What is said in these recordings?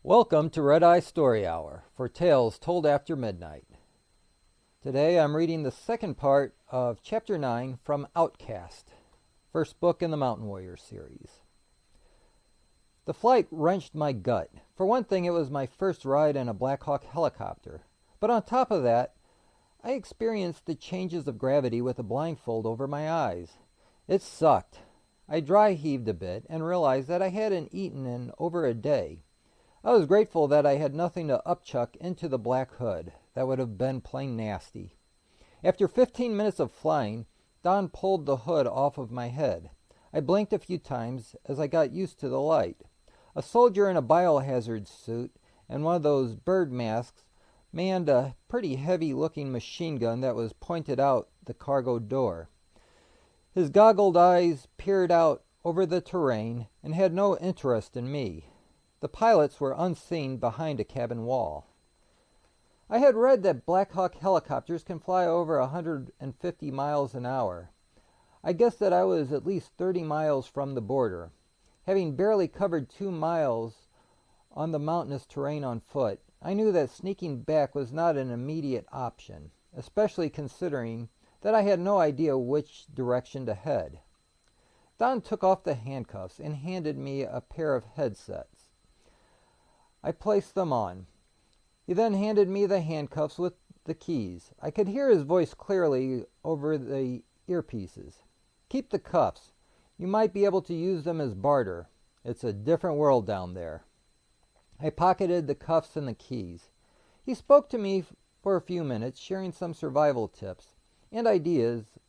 Welcome to Red Eye Story Hour for tales told after midnight. Today I'm reading the second part of Chapter 9 from Outcast, first book in the Mountain Warrior series. The flight wrenched my gut. For one thing, it was my first ride in a Black Hawk helicopter. But on top of that, I experienced the changes of gravity with a blindfold over my eyes. It sucked. I dry heaved a bit and realized that I hadn't eaten in over a day. I was grateful that I had nothing to upchuck into the black hood. That would have been plain nasty. After 15 minutes of flying, Don pulled the hood off of my head. I blinked a few times as I got used to the light. A soldier in a biohazard suit and one of those bird masks manned a pretty heavy-looking machine gun that was pointed out the cargo door. His goggled eyes peered out over the terrain and had no interest in me. The pilots were unseen behind a cabin wall. I had read that Black Hawk helicopters can fly over 150 miles an hour. I guessed that I was at least 30 miles from the border. Having barely covered 2 miles on the mountainous terrain on foot, I knew that sneaking back was not an immediate option, especially considering that I had no idea which direction to head. Don took off the handcuffs and handed me a pair of headsets. I placed them on. He then handed me the handcuffs with the keys. I could hear his voice clearly over the earpieces. "Keep the cuffs. You might be able to use them as barter. It's a different world down there." I pocketed the cuffs and the keys. He spoke to me for a few minutes, sharing some survival tips and ideas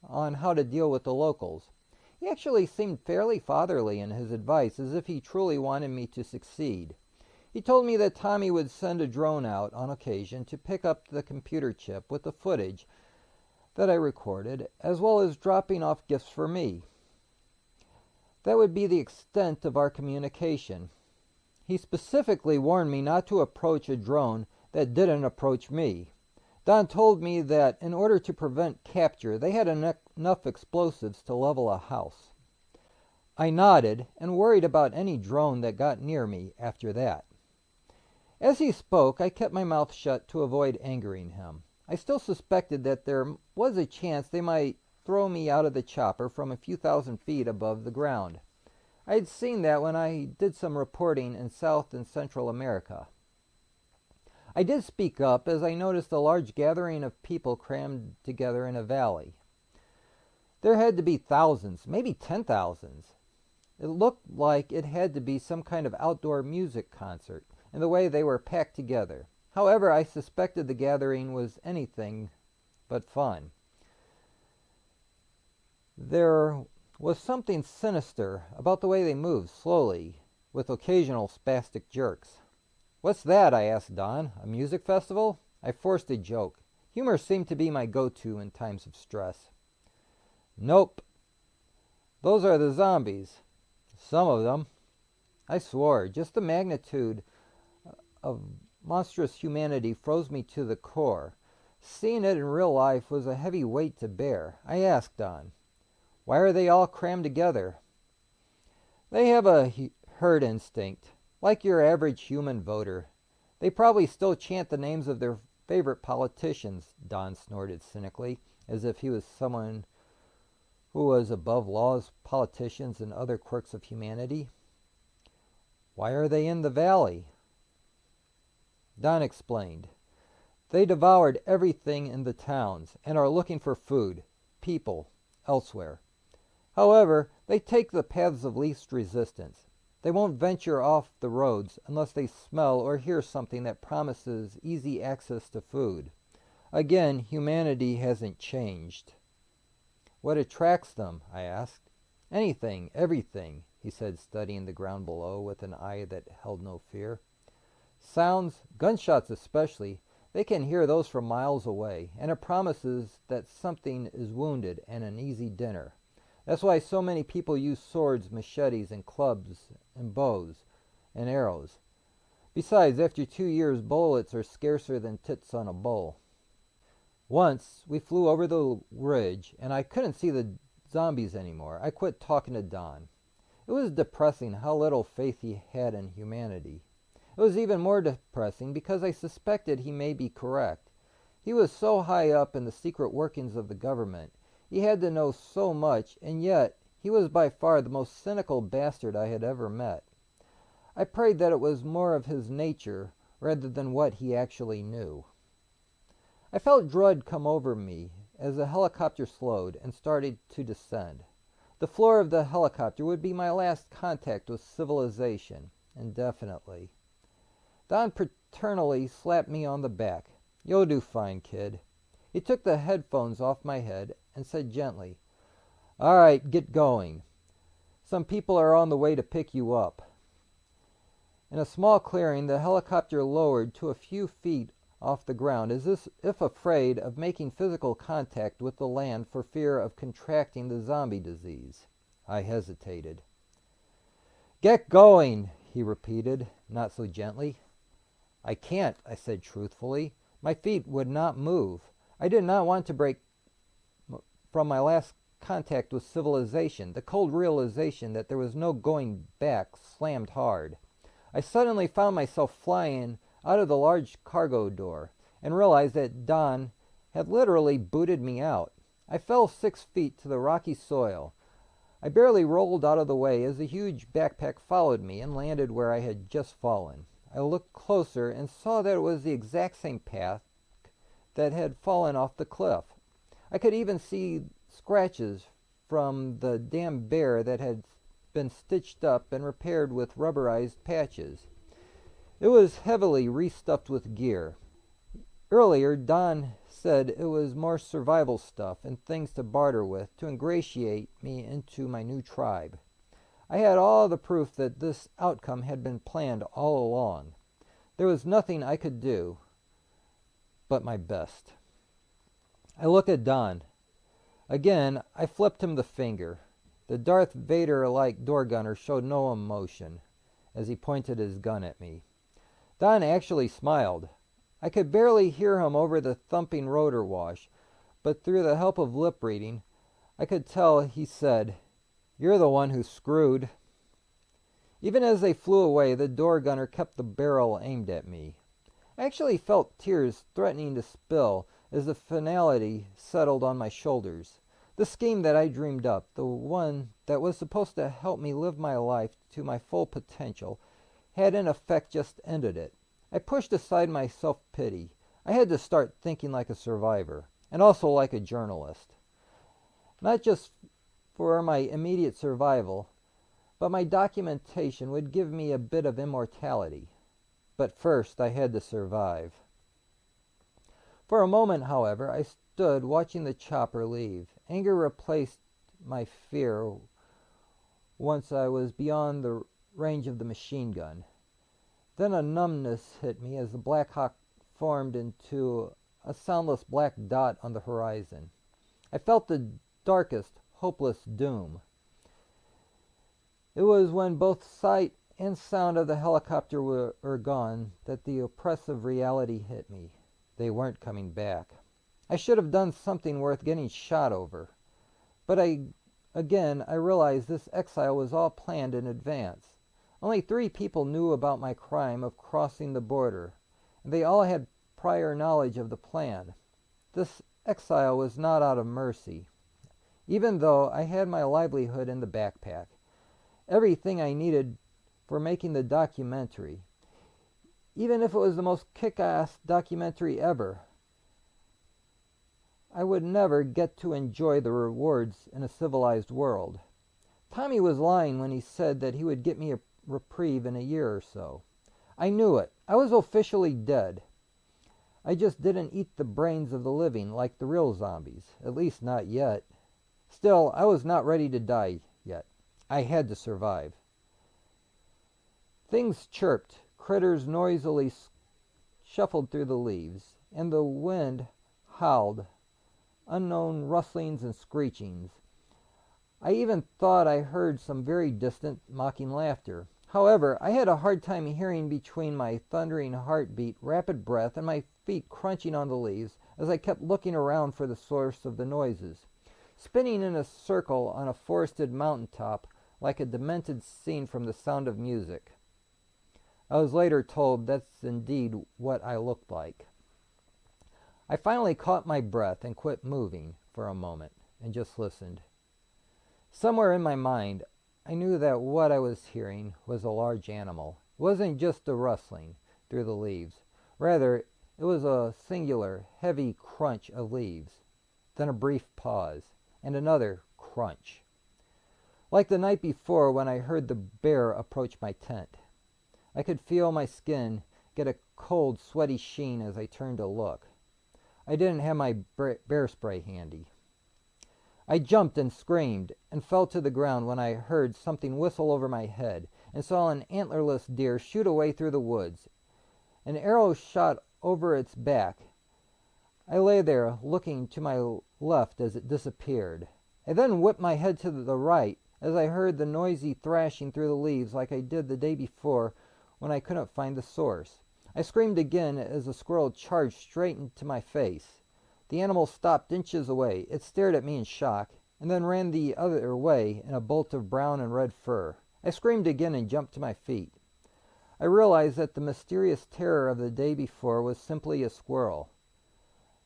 on how to deal with the locals. He actually seemed fairly fatherly in his advice, as if he truly wanted me to succeed. He told me that Tommy would send a drone out on occasion to pick up the computer chip with the footage that I recorded, as well as dropping off gifts for me. That would be the extent of our communication. He specifically warned me not to approach a drone that didn't approach me. Don told me that in order to prevent capture, they had enough explosives to level a house. I nodded and worried about any drone that got near me after that. As he spoke, I kept my mouth shut to avoid angering him. I still suspected that there was a chance they might throw me out of the chopper from a few thousand feet above the ground. I had seen that when I did some reporting in South and Central America. I did speak up as I noticed a large gathering of people crammed together in a valley. There had to be thousands, maybe 10,000s. It looked like it had to be some kind of outdoor music concert, in the way they were packed together. However, I suspected the gathering was anything but fun. There was something sinister about the way they moved slowly, with occasional spastic jerks. "What's that?" I asked Don. "A music festival?" I forced a joke. Humor seemed to be my go-to in times of stress. "Nope. Those are the zombies. Some of them." I swore. Just the magnitude of monstrous humanity froze me to the core. Seeing it in real life was a heavy weight to bear. I asked Don, "Why are they all crammed together?" "They have a herd instinct, like your average human voter. They probably still chant the names of their favorite politicians," Don snorted cynically, as if he was someone who was above laws, politicians, and other quirks of humanity. "Why are they in the valley?" Don explained. "They devoured everything in the towns and are looking for food, people, elsewhere. However, they take the paths of least resistance. They won't venture off the roads unless they smell or hear something that promises easy access to food. Again, humanity hasn't changed." "What attracts them?" I asked. "Anything, everything," he said, studying the ground below with an eye that held no fear. "Sounds, gunshots especially, they can hear those from miles away, and it promises that something is wounded and an easy dinner. That's why so many people use swords, machetes, and clubs, and bows, and arrows. Besides, after 2 years, bullets are scarcer than tits on a bull." Once, we flew over the ridge, and I couldn't see the zombies anymore. I quit talking to Don. It was depressing how little faith he had in humanity. It was even more depressing because I suspected he may be correct. He was so high up in the secret workings of the government. He had to know so much, and yet he was by far the most cynical bastard I had ever met. I prayed that it was more of his nature rather than what he actually knew. I felt dread come over me as the helicopter slowed and started to descend. The floor of the helicopter would be my last contact with civilization, indefinitely. Don paternally slapped me on the back. "You'll do fine, kid." He took the headphones off my head and said gently, "All right, get going. Some people are on the way to pick you up." In a small clearing, the helicopter lowered to a few feet off the ground, as if afraid of making physical contact with the land for fear of contracting the zombie disease. I hesitated. "Get going," he repeated, not so gently. "I can't," I said truthfully. My feet would not move. I did not want to break from my last contact with civilization. The cold realization that there was no going back slammed hard. I suddenly found myself flying out of the large cargo door and realized that Don had literally booted me out. I fell 6 feet to the rocky soil. I barely rolled out of the way as a huge backpack followed me and landed where I had just fallen. I looked closer and saw that it was the exact same path that had fallen off the cliff. I could even see scratches from the damn bear that had been stitched up and repaired with rubberized patches. It was heavily restuffed with gear. Earlier, Don said it was more survival stuff and things to barter with to ingratiate me into my new tribe. I had all the proof that this outcome had been planned all along. There was nothing I could do but my best. I looked at Don. Again, I flipped him the finger. The Darth Vader-like door gunner showed no emotion as he pointed his gun at me. Don actually smiled. I could barely hear him over the thumping rotor wash, but through the help of lip reading, I could tell he said, "You're the one who's screwed." Even as they flew away, the door gunner kept the barrel aimed at me. I actually felt tears threatening to spill as the finality settled on my shoulders. The scheme that I dreamed up, the one that was supposed to help me live my life to my full potential, had in effect just ended it. I pushed aside my self-pity. I had to start thinking like a survivor, and also like a journalist. Not just for my immediate survival, but my documentation would give me a bit of immortality. But first, I had to survive. For a moment, however, I stood watching the chopper leave. Anger replaced my fear once I was beyond the range of the machine gun. Then a numbness hit me as the Black Hawk formed into a soundless black dot on the horizon. I felt the darkest, hopeless doom. It was when both sight and sound of the helicopter were gone that the oppressive reality hit me. They weren't coming back. I should have done something worth getting shot over. But I realized this exile was all planned in advance. Only 3 people knew about my crime of crossing the border, and they all had prior knowledge of the plan. This exile was not out of mercy, even though I had my livelihood in the backpack, everything I needed for making the documentary. Even if it was the most kick-ass documentary ever, I would never get to enjoy the rewards in a civilized world. Tommy was lying when he said that he would get me a reprieve in a year or so. I knew it. I was officially dead. I just didn't eat the brains of the living like the real zombies, at least not yet. Still, I was not ready to die yet. I had to survive. Things chirped, critters noisily shuffled through the leaves, and the wind howled, unknown rustlings and screechings. I even thought I heard some very distant, mocking laughter. However, I had a hard time hearing between my thundering heartbeat, rapid breath, and my feet crunching on the leaves as I kept looking around for the source of the noises. Spinning in a circle on a forested mountaintop like a demented scene from The Sound of Music. I was later told that's indeed what I looked like. I finally caught my breath and quit moving for a moment and just listened. Somewhere in my mind, I knew that what I was hearing was a large animal. It wasn't just a rustling through the leaves. Rather, it was a singular, heavy crunch of leaves, then a brief pause, and another crunch. Like the night before when I heard the bear approach my tent. I could feel my skin get a cold, sweaty sheen as I turned to look. I didn't have my bear spray handy. I jumped and screamed and fell to the ground when I heard something whistle over my head and saw an antlerless deer shoot away through the woods. An arrow shot over its back. I lay there looking to my left as it disappeared. I then whipped my head to the right as I heard the noisy thrashing through the leaves like I did the day before when I couldn't find the source. I screamed again as a squirrel charged straight into my face. The animal stopped inches away. It stared at me in shock and then ran the other way in a bolt of brown and red fur. I screamed again and jumped to my feet. I realized that the mysterious terror of the day before was simply a squirrel.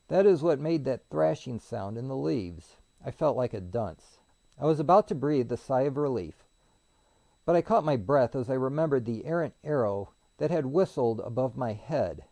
That is what made that thrashing sound in the leaves. I felt like a dunce. I was about to breathe a sigh of relief, but I caught my breath as I remembered the errant arrow that had whistled above my head.